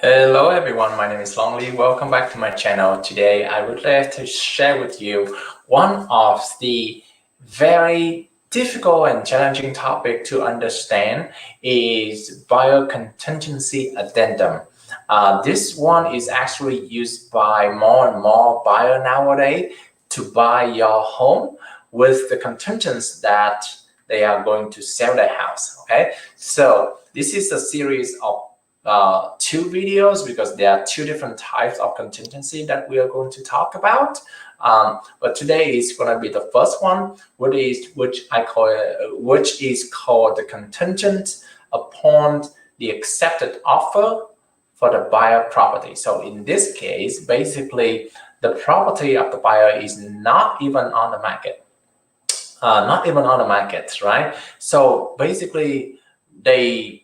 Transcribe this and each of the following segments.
Hello everyone, my name is Longli. Welcome back to my channel. Today I would like to share with you one of the very difficult and challenging topic to understand is buyer contingency addendum. This one is actually used by more and more buyer nowadays to buy your home with the contingency that they are going to sell their house. Okay, so this is a series of two videos because there are two different types of contingency that we are going to talk about. But today is going to be the first one, which is called the contingent upon the accepted offer for the buyer property. So in this case, basically the property of the buyer is not even on the market, right? So basically they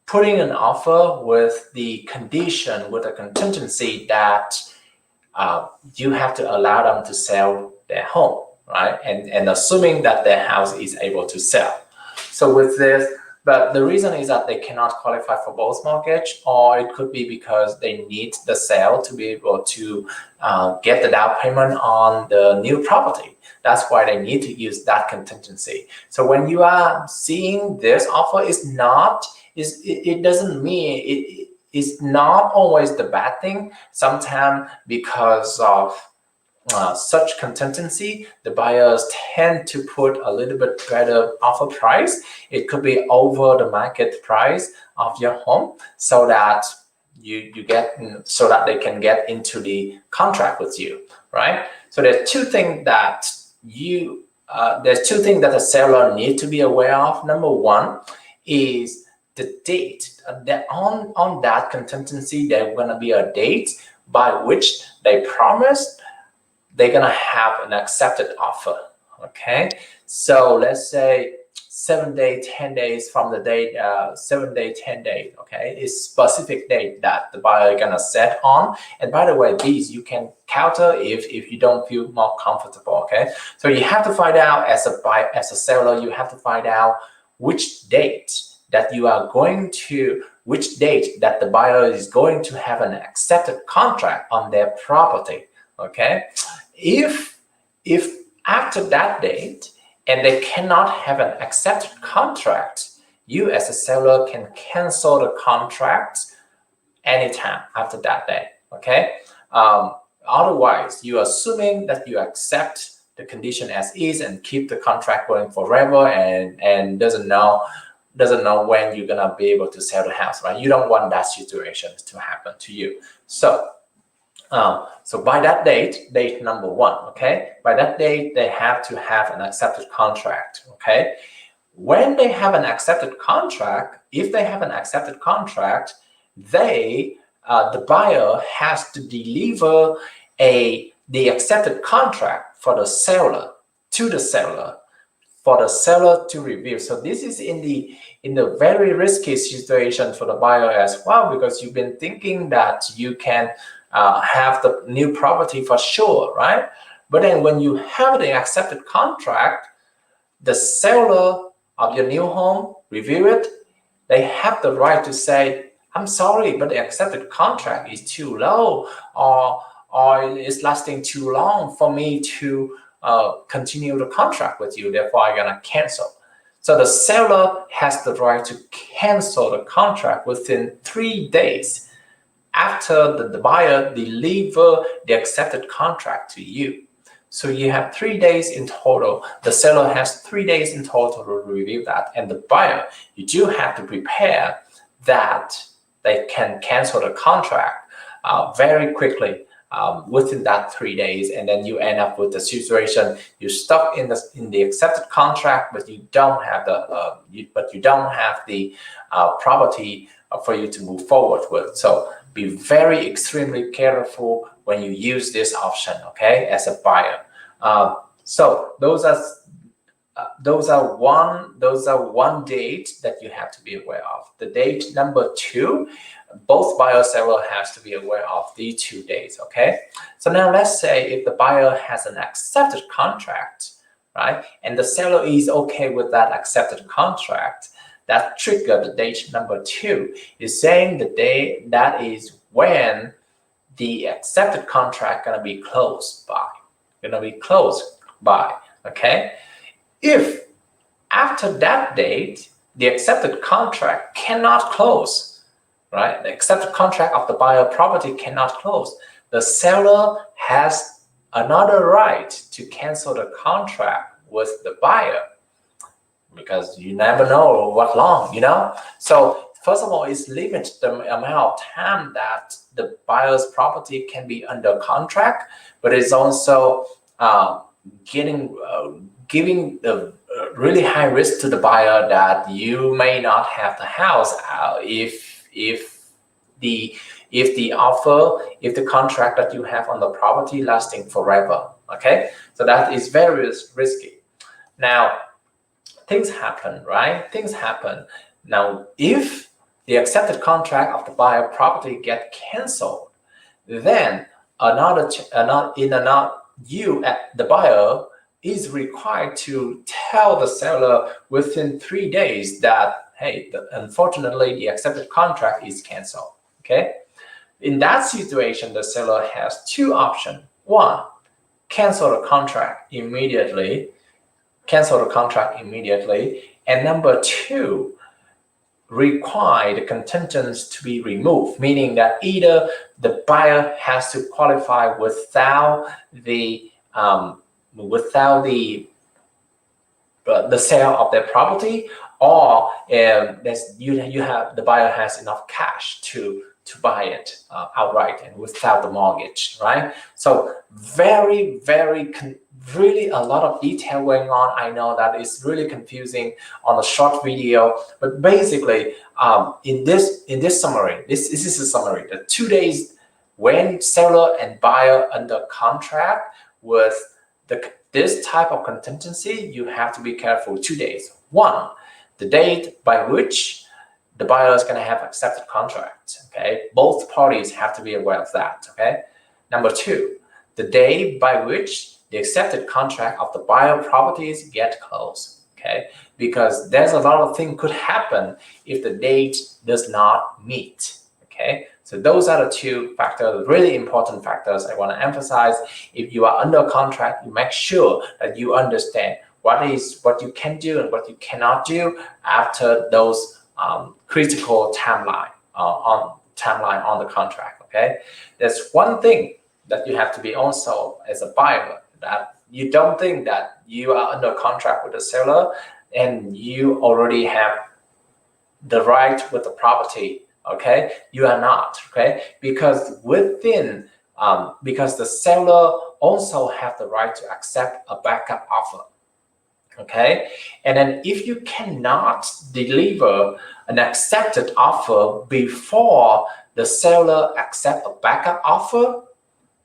putting an offer with the condition, with a contingency that you have to allow them to sell their home, right? And assuming that their house is able to sell. So with this, but the reason is that they cannot qualify for both mortgage, or it could be because they need the sale to be able to get the down payment on the new property. That's why they need to use that contingency. So when you are seeing this offer, it doesn't mean it is not always the bad thing. Sometimes because of such contingency, the buyers tend to put a little bit better offer price. It could be over the market price of your home, so that so that they can get into the contract with you, right? So there's two things that the seller need to be aware of. Number one is the date. That on that contingency, there's gonna be a date by which they promise they're gonna have an accepted offer. Okay, so let's say 7 days, 10 days from the date, 7 days, 10 days. Okay, it's specific date that the buyer is gonna set on. And by the way, these you can counter if you don't feel more comfortable. Okay, so you have to find out as a seller, you have to find out which date that which date that the buyer is going to have an accepted contract on their property. Okay, if after that date and they cannot have an accepted contract, you as a seller can cancel the contract anytime after that day. Okay, otherwise you're assuming that you accept the condition as is and keep the contract going forever and doesn't know when you're gonna be able to sell the house, right? You don't want that situation to happen to you. So by that date number one, okay, by that date they have to have an accepted contract. Okay, when they have an accepted contract, if they have an accepted contract, the buyer has to deliver the accepted contract for the seller to the seller, for the seller to review. So this is in the very risky situation for the buyer as well, because you've been thinking that you can have the new property for sure, right? But then when you have the accepted contract, the seller of your new home review it, they have the right to say, I'm sorry, but the accepted contract is too low, or it's lasting too long for me to continue the contract with you, therefore I'm gonna cancel. So the seller has the right to cancel the contract within 3 days after the buyer deliver the accepted contract to you. So you have 3 days in total. The seller has 3 days in total to review that, and the buyer, you do have to prepare that they can cancel the contract very quickly. Within that 3 days, and then you end up with the situation you're stuck in the accepted contract, but you don't have the property for you to move forward with. So be very extremely careful when you use this option, okay, as a buyer. So those are one date that you have to be aware of. The date number two, both buyer and seller has to be aware of these 2 days. Okay, so now let's say if the buyer has an accepted contract, right, and the seller is okay with that accepted contract, that trigger the date number 2 is saying the day that is when the accepted contract gonna be closed by. Okay, if after that date the accepted contract cannot close, right? The accepted contract of the buyer property cannot close. The seller has another right to cancel the contract with the buyer, because you never know what long, So first of all, it's limit the amount of time that the buyer's property can be under contract, but it's also giving the really high risk to the buyer that you may not have the house if the contract that you have on the property lasting forever. Okay, so that is very risky. Now, things happen, right? Things happen. Now, if the accepted contract of the buyer property get canceled, then the buyer is required to tell the seller within 3 days that, hey, unfortunately, the accepted contract is canceled. Okay. In that situation, the seller has 2 options. 1, cancel the contract immediately. And number 2, require the contingents to be removed, meaning that either the buyer has to qualify without the sale of their property, or the buyer has enough cash to buy it outright and without the mortgage, right? So really a lot of detail going on. I know that is really confusing on a short video, but basically in this summary, this is a summary. The 2 days when seller and buyer under contract with this type of contingency, you have to be careful. 2 days. 1, the date by which the buyer is going to have accepted contract. Okay, both parties have to be aware of that. Okay, number 2, the day by which the accepted contract of the buyer properties get closed. Okay, because there's a lot of things could happen if the date does not meet. Okay, so those are the 2 factors, really important factors I want to emphasize. If you are under contract, you make sure that you understand what you can do and what you cannot do after those critical timeline on the contract. Okay, there's one thing that you have to be also as a buyer, that you don't think that you are under contract with the seller and you already have the right with the property. Okay, you are not. Okay, because because the seller also have the right to accept a backup offer. Okay, and then if you cannot deliver an accepted offer before the seller accept a backup offer,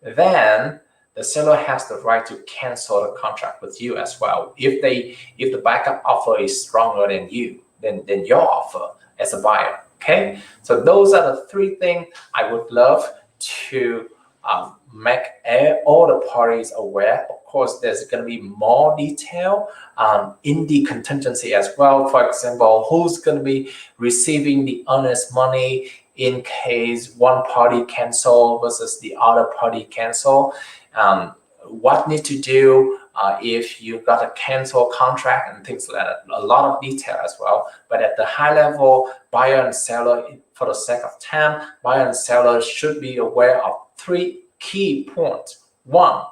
then the seller has the right to cancel the contract with you as well. If the backup offer is stronger than your offer as a buyer. Okay, so those are the 3 things I would love to make all the parties aware. Of course, there's going to be more detail in the contingency as well. For example, who's going to be receiving the earnest money in case one party cancel versus the other party cancel. What need to do if you got a cancel contract and things like that. A lot of detail as well. But at the high level, buyer and seller, for the sake of time, buyer and seller should be aware of 3 key points. 1,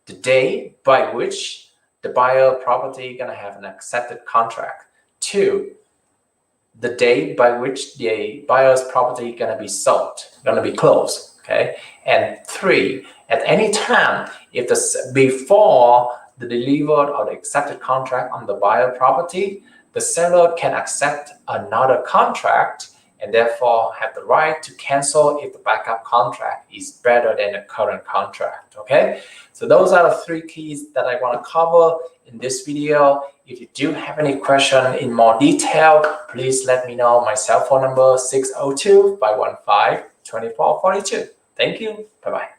the day by which the buyer property gonna have an accepted contract. 2, the day by which the buyer's property gonna be closed. Okay, and 3, at any time, if before the delivered or the accepted contract on the buyer property, the seller can accept another contract and therefore have the right to cancel if the backup contract is better than the current contract. Okay, so those are the 3 keys that I want to cover in this video. If you do have any question in more detail, please let me know. My cell phone number 602-515-2442. Thank you. Bye-bye.